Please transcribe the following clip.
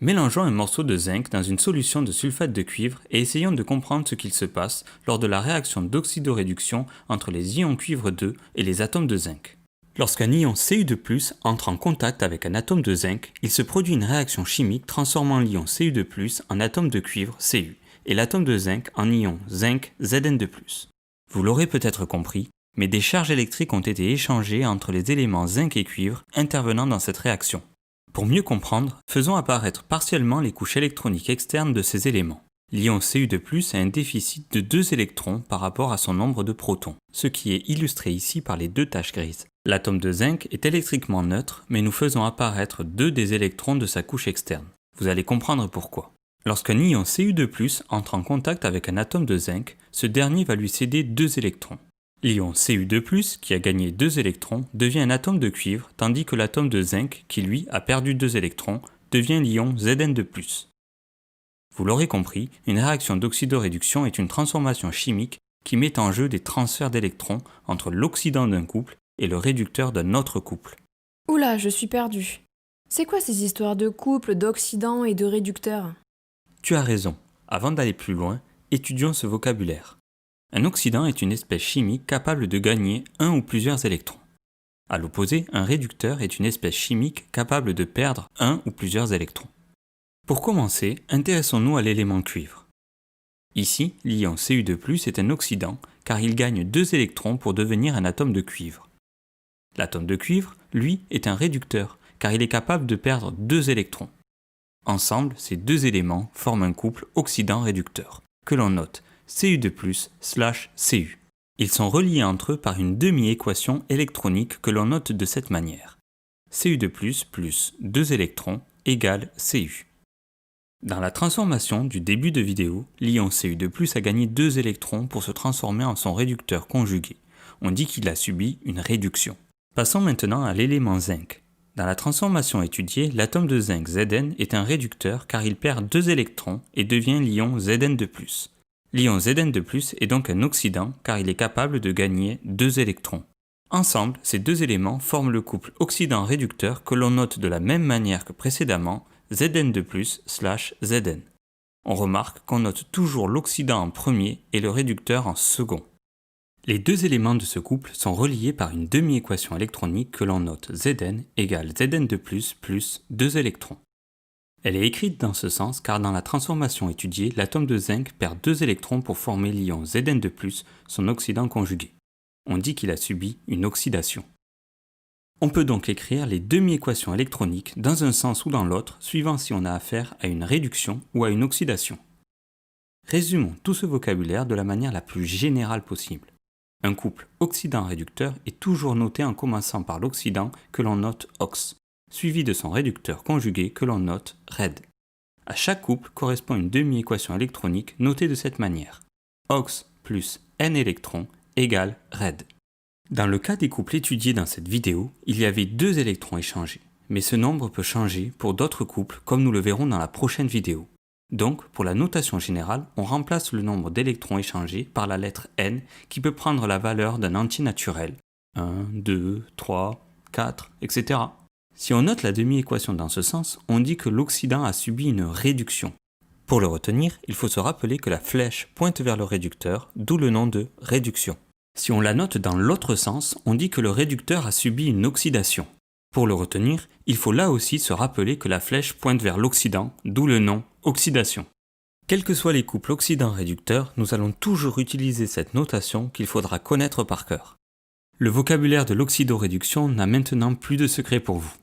Mélangeons un morceau de zinc dans une solution de sulfate de cuivre et essayons de comprendre ce qu'il se passe lors de la réaction d'oxydoréduction entre les ions cuivre 2 et les atomes de zinc. Lorsqu'un ion Cu2+ entre en contact avec un atome de zinc, il se produit une réaction chimique transformant l'ion Cu2+ en atome de cuivre Cu et l'atome de zinc en ion zinc Zn2+. Vous l'aurez peut-être compris, mais des charges électriques ont été échangées entre les éléments zinc et cuivre intervenant dans cette réaction. Pour mieux comprendre, faisons apparaître partiellement les couches électroniques externes de ces éléments. L'ion Cu2+ a un déficit de 2 électrons par rapport à son nombre de protons, ce qui est illustré ici par les deux taches grises. L'atome de zinc est électriquement neutre, mais nous faisons apparaître 2 des électrons de sa couche externe. Vous allez comprendre pourquoi. Lorsqu'un ion Cu2+ entre en contact avec un atome de zinc, ce dernier va lui céder 2 électrons. L'ion Cu2+, qui a gagné 2 électrons, devient un atome de cuivre, tandis que l'atome de zinc, qui lui a perdu 2 électrons, devient l'ion Zn2+. Vous l'aurez compris, une réaction d'oxydoréduction est une transformation chimique qui met en jeu des transferts d'électrons entre l'oxydant d'un couple et le réducteur d'un autre couple. Oula, je suis perdue. C'est quoi ces histoires de couple, d'oxydants et de réducteurs? Tu as raison. Avant d'aller plus loin, étudions ce vocabulaire. Un oxydant est une espèce chimique capable de gagner un ou plusieurs électrons. À l'opposé, un réducteur est une espèce chimique capable de perdre un ou plusieurs électrons. Pour commencer, intéressons-nous à l'élément cuivre. Ici, l'ion Cu2+ est un oxydant car il gagne 2 électrons pour devenir un atome de cuivre. L'atome de cuivre, lui, est un réducteur car il est capable de perdre 2 électrons. Ensemble, ces deux éléments forment un couple oxydant-réducteur, que l'on note Cu2+/Cu. Ils sont reliés entre eux par une demi-équation électronique que l'on note de cette manière. Cu2+ plus 2 électrons égale Cu. Dans la transformation du début de vidéo, l'ion Cu2+ a gagné 2 électrons pour se transformer en son réducteur conjugué. On dit qu'il a subi une réduction. Passons maintenant à l'élément zinc. Dans la transformation étudiée, l'atome de zinc Zn est un réducteur car il perd 2 électrons et devient l'ion Zn2+. L'ion Zn2+ est donc un oxydant car il est capable de gagner 2 électrons. Ensemble, ces deux éléments forment le couple oxydant-réducteur que l'on note de la même manière que précédemment, Zn2+/Zn. On remarque qu'on note toujours l'oxydant en premier et le réducteur en second. Les deux éléments de ce couple sont reliés par une demi-équation électronique que l'on note Zn égale Zn2+ plus 2 électrons. Elle est écrite dans ce sens car dans la transformation étudiée, l'atome de zinc perd 2 électrons pour former l'ion Zn2+, son oxydant conjugué. On dit qu'il a subi une oxydation. On peut donc écrire les demi-équations électroniques dans un sens ou dans l'autre, suivant si on a affaire à une réduction ou à une oxydation. Résumons tout ce vocabulaire de la manière la plus générale possible. Un couple oxydant-réducteur est toujours noté en commençant par l'oxydant que l'on note OX, suivi de son réducteur conjugué que l'on note RED. À chaque couple correspond une demi-équation électronique notée de cette manière. OX plus N électrons égale RED. Dans le cas des couples étudiés dans cette vidéo, il y avait 2 électrons échangés, mais ce nombre peut changer pour d'autres couples comme nous le verrons dans la prochaine vidéo. Donc, pour la notation générale, on remplace le nombre d'électrons échangés par la lettre N qui peut prendre la valeur d'un entier naturel, 1, 2, 3, 4, etc. Si on note la demi-équation dans ce sens, on dit que l'oxydant a subi une réduction. Pour le retenir, il faut se rappeler que la flèche pointe vers le réducteur, d'où le nom de réduction. Si on la note dans l'autre sens, on dit que le réducteur a subi une oxydation. Pour le retenir, il faut là aussi se rappeler que la flèche pointe vers l'oxydant, d'où le nom oxydation. Quels que soient les couples oxydant-réducteurs, nous allons toujours utiliser cette notation qu'il faudra connaître par cœur. Le vocabulaire de l'oxydoréduction n'a maintenant plus de secret pour vous.